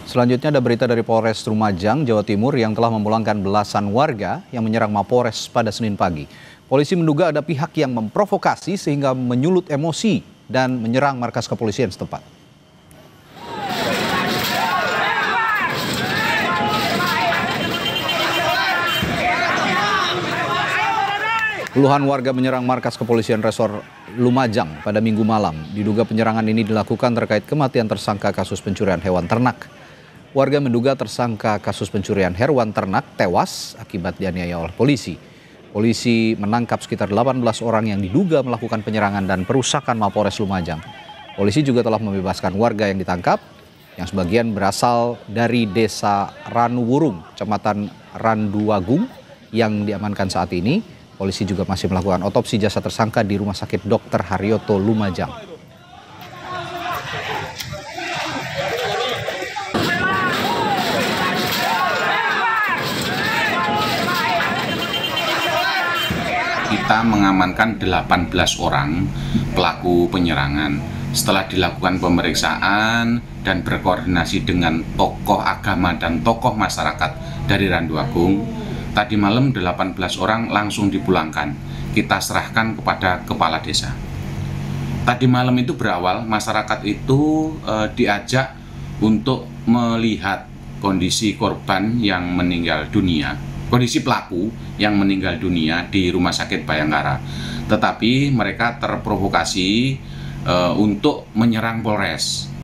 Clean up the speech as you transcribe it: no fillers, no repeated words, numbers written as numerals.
Selanjutnya ada berita dari Polres Lumajang, Jawa Timur yang telah memulangkan belasan warga yang menyerang Mapolres pada Senin pagi. Polisi menduga ada pihak yang memprovokasi sehingga menyulut emosi dan menyerang markas kepolisian setempat. Puluhan warga menyerang markas kepolisian Resor Lumajang pada Minggu malam. Diduga penyerangan ini dilakukan terkait kematian tersangka kasus pencurian hewan ternak. Warga menduga tersangka kasus pencurian hewan ternak tewas akibat dianiaya oleh polisi. Polisi menangkap sekitar 18 orang yang diduga melakukan penyerangan dan perusakan Mapolres Lumajang. Polisi juga telah membebaskan warga yang ditangkap, yang sebagian berasal dari Desa Ranuwurung, Kecamatan Randuagung, yang diamankan saat ini. Polisi juga masih melakukan otopsi jasad tersangka di Rumah Sakit Dr. Haryoto Lumajang. Kita mengamankan 18 orang pelaku penyerangan. Setelah dilakukan pemeriksaan dan berkoordinasi dengan tokoh agama dan tokoh masyarakat dari Randuagung, tadi malam 18 orang langsung dipulangkan. Kita serahkan kepada kepala desa. Tadi malam itu berawal masyarakat itu diajak untuk melihat kondisi korban yang meninggal dunia, kondisi pelaku yang meninggal dunia di Rumah Sakit Bayangkara. Tetapi mereka terprovokasi untuk menyerang Polres.